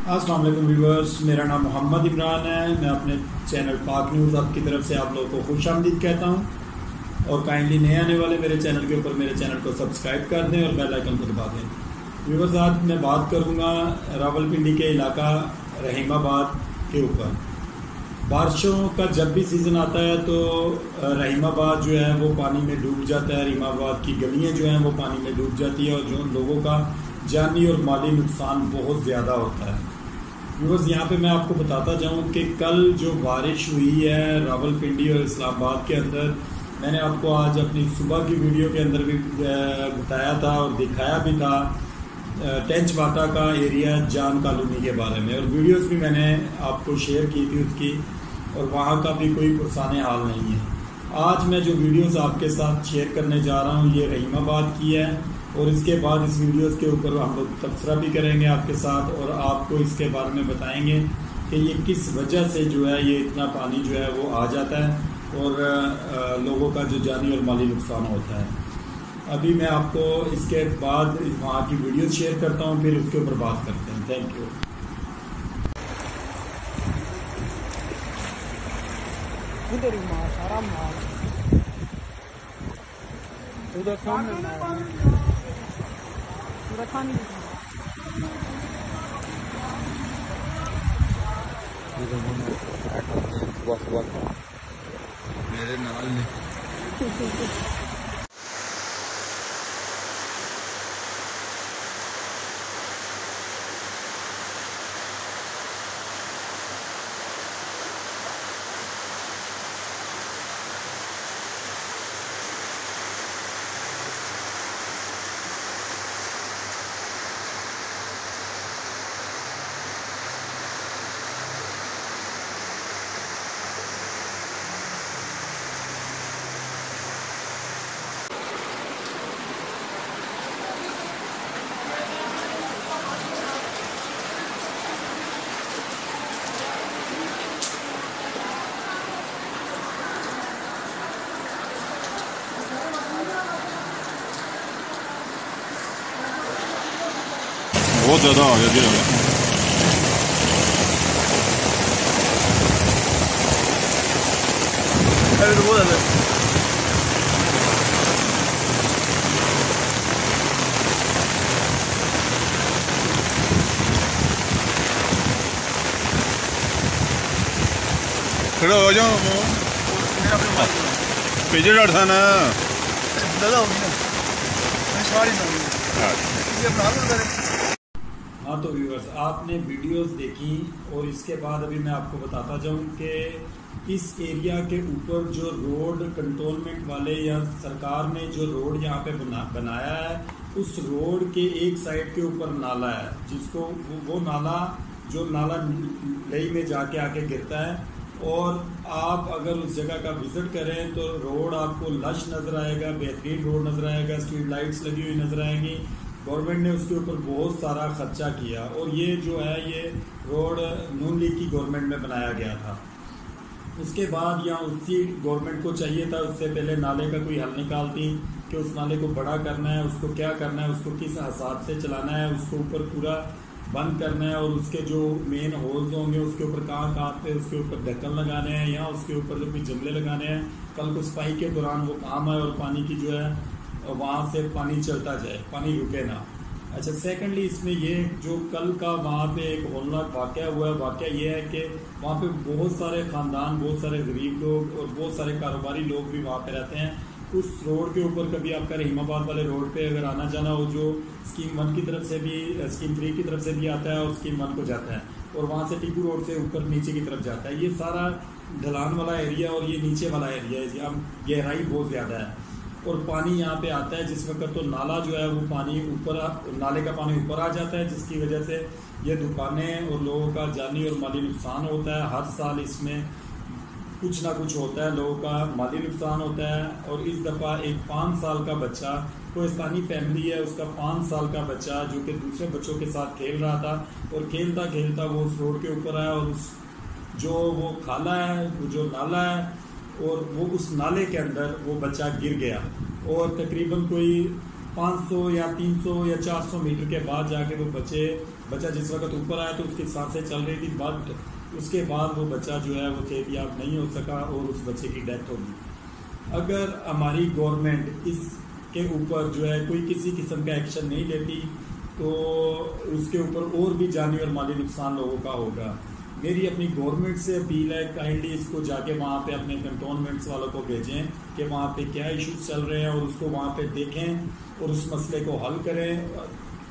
अस्सलाम वालेकुम व्यूअर्स, मेरा नाम मोहम्मद इमरान है। मैं अपने चैनल पाक न्यूज़ अब की तरफ से आप लोगों को खुशामदीद कहता हूं और काइंडली नए आने वाले मेरे चैनल के ऊपर मेरे चैनल को सब्सक्राइब कर दें और बेल आइकन को दबा दें। व्यूअर्स, आज मैं बात करूंगा रावलपिंडी के इलाका रहीमाबाद के ऊपर। बारिशों का जब भी सीज़न आता है तो रहीमाबाद जो है वो पानी में डूब जाता है। रहीमाबाद की गलियाँ जो हैं वो पानी में डूब जाती है और जो लोगों का जानी और माली नुकसान बहुत ज़्यादा होता है। व्यूअर्स, यहाँ पे मैं आपको बताता जाऊँ कि कल जो बारिश हुई है रावलपिंडी और इस्लामाबाद के अंदर, मैंने आपको आज अपनी सुबह की वीडियो के अंदर भी बताया था और दिखाया भी था टेंच वाटा का एरिया जान कॉलोनी के बारे में, और वीडियोस भी मैंने आपको शेयर की थी उसकी, और वहाँ का भी कोई पुरसाने हाल नहीं है। आज मैं जो वीडियोस आपके साथ शेयर करने जा रहा हूँ ये रहीमाबाद की है, और इसके बाद इस वीडियोस के ऊपर हम लोग तबसरा भी करेंगे आपके साथ और आपको इसके बारे में बताएंगे कि ये किस वजह से जो है ये इतना पानी जो है वो आ जाता है और लोगों का जो जानी और माली नुकसान होता है। अभी मैं आपको इसके बाद वहाँ की वीडियोस शेयर करता हूँ, फिर उसके ऊपर बात करते हैं। Thank you. उधर सामने मेरे नाल ने बहुत ज़्यादा आ गया जी। खड़ा हो जाओ, पीछे डरता ना दादा हाँ तो व्यूअर्स, आपने वीडियोस देखी और इसके बाद अभी मैं आपको बताता जाऊं कि इस एरिया के ऊपर जो रोड कंटोनमेंट वाले या सरकार ने जो रोड यहाँ पे बनाया है, उस रोड के एक साइड के ऊपर नाला है, जिसको वो नाला जो नाला लई में जाके आके गिरता है, और आप अगर उस जगह का विजिट करें तो रोड आपको लश नजर आएगा, बेहतरीन रोड नजर आएगा, स्ट्रीट लाइट्स लगी हुई नजर आएंगी। गवर्नमेंट ने उसके ऊपर बहुत सारा खर्चा किया और ये जो है ये रोड नून लीग की गवर्नमेंट में बनाया गया था। उसके बाद यहाँ उसी गवर्नमेंट को चाहिए था उससे पहले नाले का कोई हल निकालती कि उस नाले को बड़ा करना है, उसको क्या करना है, उसको किस हिसाब से चलाना है, उसको ऊपर पूरा बंद करना है, और उसके जो मेन होल्स होंगे उसके ऊपर कहाँ पे उसके ऊपर ढक्कन लगाने हैं या उसके ऊपर जो भी जमले लगाने हैं, कल को सफाई के दौरान वो काम आए और पानी की जो है वहाँ से पानी चलता जाए, पानी रुके ना। अच्छा, सेकंडली इसमें ये जो कल का वहाँ पे एक होलनाक वाक़या हुआ है, वाक़या ये है कि वहाँ पे बहुत सारे ख़ानदान, बहुत सारे गरीब लोग और बहुत सारे कारोबारी लोग भी वहाँ पे रहते हैं। उस रोड के ऊपर कभी आपका रहीमाबाद वाले रोड पे अगर आना जाना हो, जो स्कीम 1 की तरफ से भी, स्कीम 3 की तरफ से भी आता है और स्कीम 1 को जाता है, और वहाँ से टीपू रोड से ऊपर नीचे की तरफ जाता है। ये सारा ढलान वाला एरिया और ये नीचे वाला एरिया है, यहाँ गहराई बहुत ज़्यादा है और पानी यहाँ पे आता है जिस वक्त तो नाला जो है वो पानी ऊपर, नाले का पानी ऊपर आ जाता है, जिसकी वजह से ये दुकानें और लोगों का जानी और माली नुकसान होता है। हर साल इसमें कुछ ना कुछ होता है, लोगों का माली नुकसान होता है। और इस दफ़ा एक 5 साल का बच्चा, कोहिस्तानी फैमिली है, उसका 5 साल का बच्चा जो कि दूसरे बच्चों के साथ खेल रहा था और खेलता खेलता वो उस रोड के ऊपर आया और उस जो वो खाला है, वो जो नाला है, और वो उस नाले के अंदर वो बच्चा गिर गया और तकरीबन कोई 500 या 300 या 400 मीटर के बाद जाके वो बच्चा जिस वक्त ऊपर आया तो उसकी सांसें चल रही थी, बट उसके बाद वो बच्चा जो है वो सेहतयाब नहीं हो सका और उस बच्चे की डेथ होगी। अगर हमारी गवर्नमेंट इसके ऊपर जो है कोई किसी किस्म का एक्शन नहीं लेती तो उसके ऊपर और भी जानी और माली नुकसान लोगों का होगा। मेरी अपनी गवर्नमेंट से अपील है, काइंडली इसको जाके वहाँ पे अपने कंटोनमेंट्स वालों को भेजें कि वहाँ पे क्या इश्यूज चल रहे हैं और उसको वहाँ पे देखें और उस मसले को हल करें।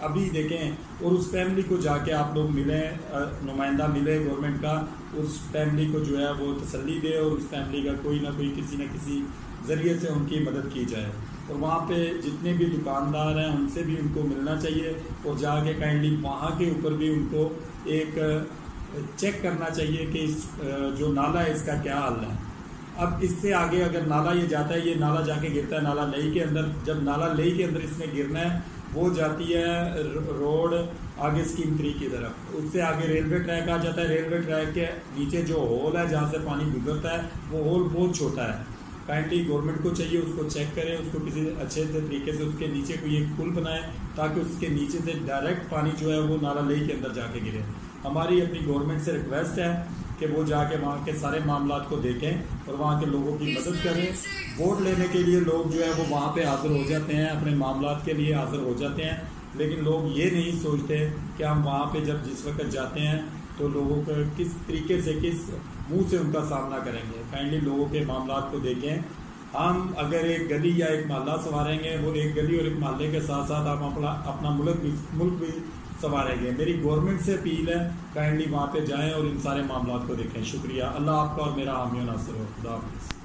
अभी देखें और उस फैमिली को जाके आप लोग मिलें, नुमाइंदा मिले गवर्नमेंट का, उस फैमिली को जो है वो तसल्ली दे और उस फैमिली का कोई ना कोई किसी न किसी ज़रिए से उनकी मदद की जाए। और वहाँ पे जितने भी दुकानदार हैं उनसे भी उनको मिलना चाहिए और जाके काइंडली वहाँ के ऊपर भी उनको एक चेक करना चाहिए कि इस जो नाला है इसका क्या हाल है। अब इससे आगे अगर नाला ये जाता है, ये नाला जाके गिरता है नाला लेई के अंदर, जब नाला लेई के अंदर इसने गिरना है वो जाती है रोड आगे स्कीम 3 की तरफ, उससे आगे रेलवे ट्रैक आ जाता है। रेलवे ट्रैक के नीचे जो होल है जहाँ से पानी गुजरता है वो होल बहुत छोटा है। काइंडली गवर्नमेंट को चाहिए उसको चेक करें, उसको किसी अच्छे से तरीके से उसके नीचे कोई एक पुल बनाए ताकि उसके नीचे से डायरेक्ट पानी जो है वो नाला लेई के अंदर जाके गिरे। हमारी अपनी गवर्नमेंट से रिक्वेस्ट है कि वो जाके वहाँ के सारे मामलात को देखें और वहाँ के लोगों की मदद करें। वोट लेने के लिए लोग जो है वो वहाँ पे हाजिर हो जाते हैं, अपने मामलात के लिए हाजिर हो जाते हैं, लेकिन लोग ये नहीं सोचते कि हम वहाँ पे जब जिस वक्त जाते हैं तो लोगों को किस तरीके से किस मुंह से उनका सामना करेंगे। काइंडली लोगों के मामलात को देखें। हम अगर एक गली या एक मोहल्ला संवारेंगे, वो एक गली और एक मोहल्ले के साथ साथ हम अपना मुल्क भी संवारेंगे। मेरी गवर्नमेंट से अपील है काइंडली वहाँ पे जाएं और इन सारे मामलात को देखें। शुक्रिया। अल्लाह आपका और मेरा हामी नासिर हो। खुदा हाफिज़।